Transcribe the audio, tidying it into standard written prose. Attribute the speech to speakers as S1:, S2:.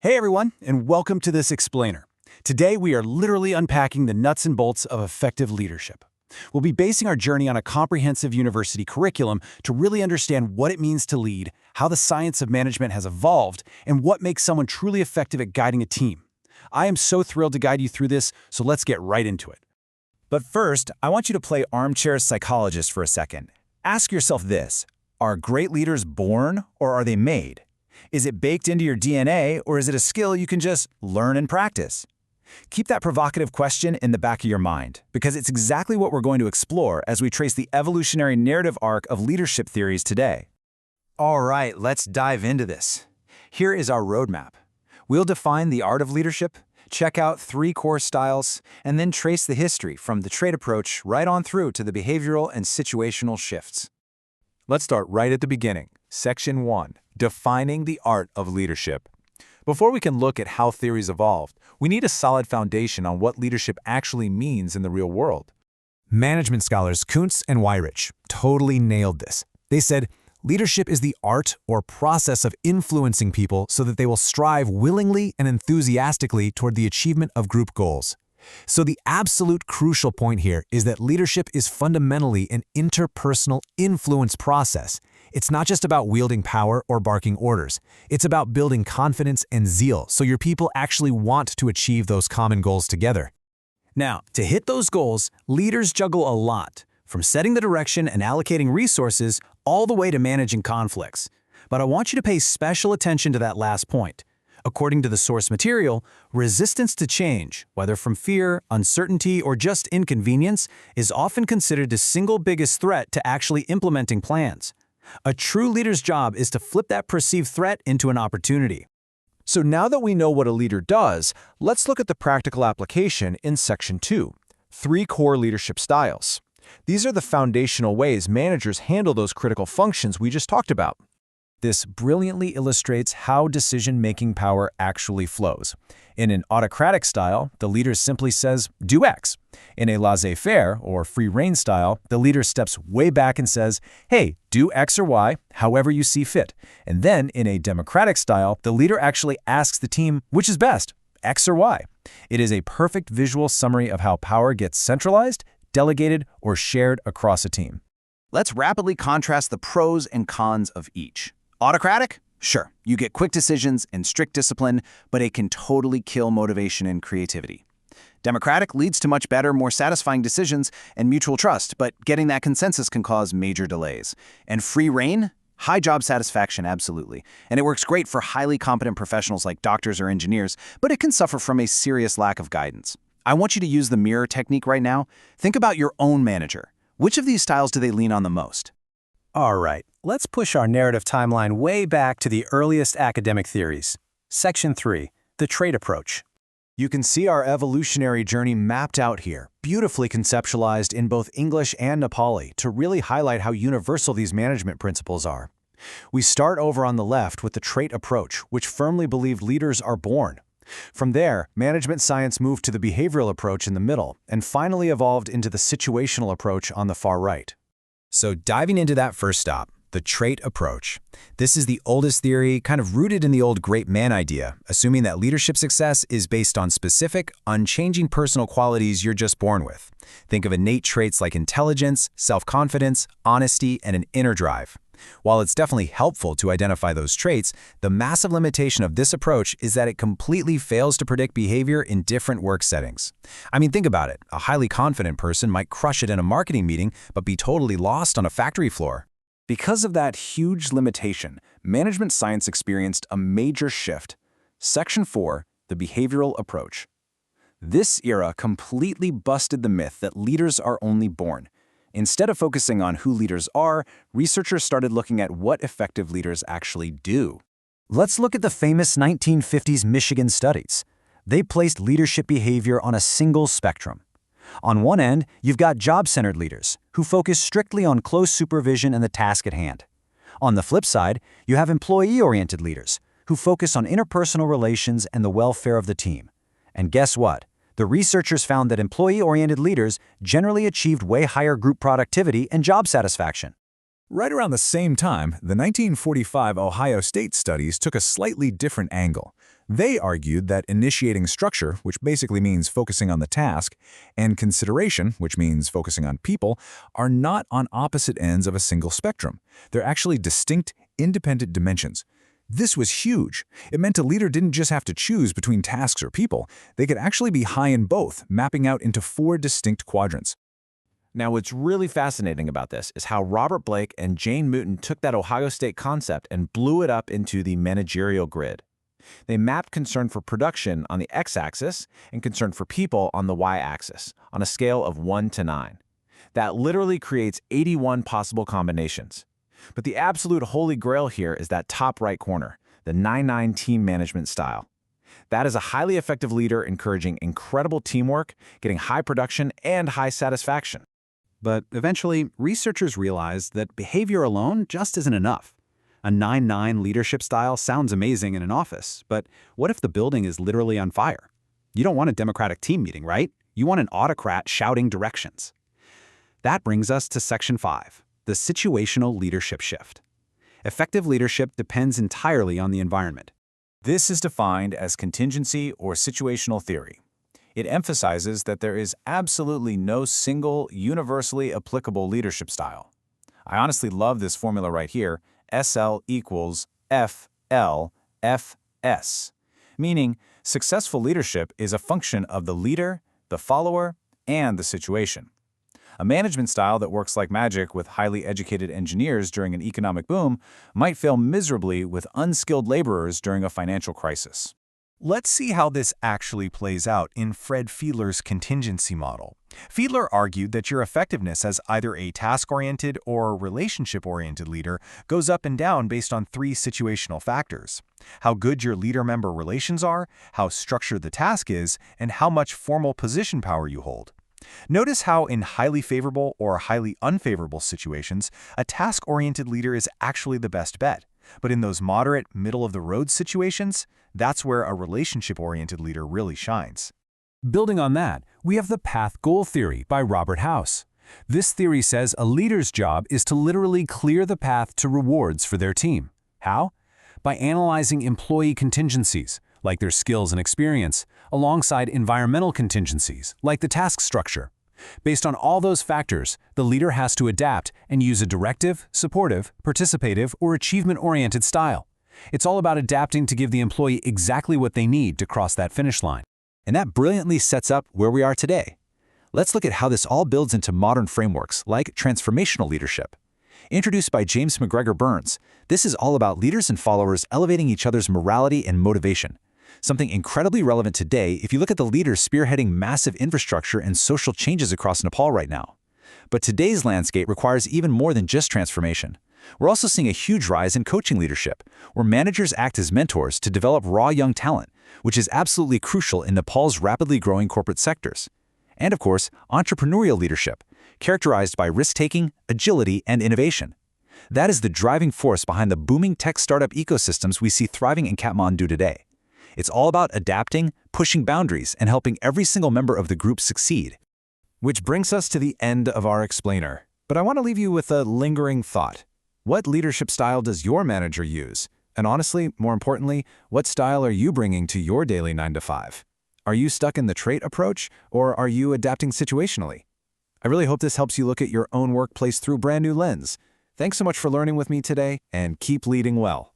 S1: Hey everyone, and welcome to this explainer. Today we are literally unpacking the nuts and bolts of effective leadership. We'll be basing our journey on a comprehensive university curriculum to really understand what it means to lead, how the science of management has evolved, and what makes someone truly effective at guiding a team. I am so thrilled to guide you through this, so let's get right into it.
S2: But first, I want you to play armchair psychologist for a second. Ask yourself this: are great leaders born or are they made? Is it baked into your DNA, or is it a skill you can just learn and practice? Keep that provocative question in the back of your mind, because it's exactly what we're going to explore as we trace the evolutionary narrative arc of leadership theories today.
S1: All right, let's dive into this. Here is our roadmap. We'll define the art of leadership, check out 3 core styles, and then trace the history from the trait approach right on through to the behavioral and situational shifts.
S3: Let's start right at the beginning. Section 1. Defining the art of leadership. Before we can look at how theories evolved, we need a solid foundation on what leadership actually means in the real world.
S2: Management scholars Kuntz and Weyrich totally nailed this. They said, leadership is the art or process of influencing people so that they will strive willingly and enthusiastically toward the achievement of group goals. So the absolute crucial point here is that leadership is fundamentally an interpersonal influence process. It's not just about wielding power or barking orders. It's about building confidence and zeal so your people actually want to achieve those common goals together.
S1: Now, to hit those goals, leaders juggle a lot, from setting the direction and allocating resources all the way to managing conflicts. But I want you to pay special attention to that last point. According to the source material, resistance to change, whether from fear, uncertainty, or just inconvenience, is often considered the single biggest threat to actually implementing plans. A true leader's job is to flip that perceived threat into an opportunity.
S3: So now that we know what a leader does, let's look at the practical application in Section 2. 3 core leadership styles. These are the foundational ways managers handle those critical functions we just talked about.
S2: This brilliantly illustrates how decision-making power actually flows. In an autocratic style, the leader simply says, do X. In a laissez-faire or free-rein style, the leader steps way back and says, hey, do X or Y, however you see fit. And then, in a democratic style, the leader actually asks the team, which is best, X or Y. It is a perfect visual summary of how power gets centralized, delegated, or shared across a team.
S4: Let's rapidly contrast the pros and cons of each. Autocratic? Sure, you get quick decisions and strict discipline, but it can totally kill motivation and creativity. Democratic leads to much better, more satisfying decisions and mutual trust, but getting that consensus can cause major delays. And free rein? High job satisfaction, absolutely. And it works great for highly competent professionals like doctors or engineers, but it can suffer from a serious lack of guidance. I want you to use the mirror technique right now. Think about your own manager. Which of these styles do they lean on the most?
S1: All right, let's push our narrative timeline way back to the earliest academic theories. Section 3, the trait approach.
S3: You can see our evolutionary journey mapped out here, beautifully conceptualized in both English and Nepali to really highlight how universal these management principles are. We start over on the left with the trait approach, which firmly believed leaders are born. From there, management science moved to the behavioral approach in the middle, and finally evolved into the situational approach on the far right.
S2: So diving into that first stop, the trait approach. This is the oldest theory, kind of rooted in the old great man idea, assuming that leadership success is based on specific, unchanging personal qualities you're just born with. Think of innate traits like intelligence, self-confidence, honesty, and an inner drive. While it's definitely helpful to identify those traits, the massive limitation of this approach is that it completely fails to predict behavior in different work settings. I mean, think about it. A highly confident person might crush it in a marketing meeting, but be totally lost on a factory floor.
S3: Because of that huge limitation, management science experienced a major shift. Section 4, the behavioral approach. This era completely busted the myth that leaders are only born. Instead of focusing on who leaders are, researchers started looking at what effective leaders actually do.
S2: Let's look at the famous 1950s Michigan studies. They placed leadership behavior on a single spectrum. On one end, you've got job-centered leaders, who focus strictly on close supervision and the task at hand. On the flip side, you have employee-oriented leaders, who focus on interpersonal relations and the welfare of the team. And guess what? The researchers found that employee-oriented leaders generally achieved way higher group productivity and job satisfaction.
S5: Right around the same time, the 1945 Ohio State studies took a slightly different angle.
S2: They argued that initiating structure, which basically means focusing on the task, and consideration, which means focusing on people, are not on opposite ends of a single spectrum. They're actually distinct, independent dimensions. This was huge. It meant a leader didn't just have to choose between tasks or people. They could actually be high in both, mapping out into 4 distinct quadrants.
S3: Now, what's really fascinating about this is how Robert Blake and Jane Mooten took that Ohio State concept and blew it up into the managerial grid. They mapped concern for production on the x-axis and concern for people on the y-axis, on a scale of 1 to 9. That literally creates 81 possible combinations. But the absolute holy grail here is that top right corner, the 9-9 team management style. That is a highly effective leader encouraging incredible teamwork, getting high production, and high satisfaction.
S1: But eventually, researchers realized that behavior alone just isn't enough. A 9-9 leadership style sounds amazing in an office, but what if the building is literally on fire? You don't want a democratic team meeting, right? You want an autocrat shouting directions. That brings us to Section 5, the situational leadership shift. Effective leadership depends entirely on the environment.
S2: This is defined as contingency or situational theory. It emphasizes that there is absolutely no single, universally applicable leadership style. I honestly love this formula right here, SL equals FL FS, meaning successful leadership is a function of the leader, the follower, and the situation. A management style that works like magic with highly educated engineers during an economic boom might fail miserably with unskilled laborers during a financial crisis.
S5: Let's see how this actually plays out in Fred Fiedler's contingency model. Fiedler argued that your effectiveness as either a task-oriented or relationship-oriented leader goes up and down based on 3 situational factors: how good your leader-member relations are, how structured the task is, and how much formal position power you hold. Notice how in highly favorable or highly unfavorable situations, a task-oriented leader is actually the best bet. But in those moderate, middle-of-the-road situations, that's where a relationship-oriented leader really shines.
S6: Building on that, we have the path goal theory by Robert House. This theory says a leader's job is to literally clear the path to rewards for their team. How? By analyzing employee contingencies, like their skills and experience, alongside environmental contingencies, like the task structure. Based on all those factors, the leader has to adapt and use a directive, supportive, participative, or achievement-oriented style. It's all about adapting to give the employee exactly what they need to cross that finish line.
S1: And that brilliantly sets up where we are today. Let's look at how this all builds into modern frameworks like transformational leadership. Introduced by James McGregor Burns, this is all about leaders and followers elevating each other's morality and motivation. Something incredibly relevant today if you look at the leaders spearheading massive infrastructure and social changes across Nepal right now. But today's landscape requires even more than just transformation. We're also seeing a huge rise in coaching leadership, where managers act as mentors to develop raw young talent, which is absolutely crucial in Nepal's rapidly growing corporate sectors. And of course, entrepreneurial leadership, characterized by risk-taking, agility, and innovation. That is the driving force behind the booming tech startup ecosystems we see thriving in Kathmandu today. It's all about adapting, pushing boundaries, and helping every single member of the group succeed.
S3: Which brings us to the end of our explainer. But I want to leave you with a lingering thought. What leadership style does your manager use? And honestly, more importantly, what style are you bringing to your daily 9 to 5? Are you stuck in the trait approach, or are you adapting situationally? I really hope this helps you look at your own workplace through a brand new lens. Thanks so much for learning with me today, and keep leading well.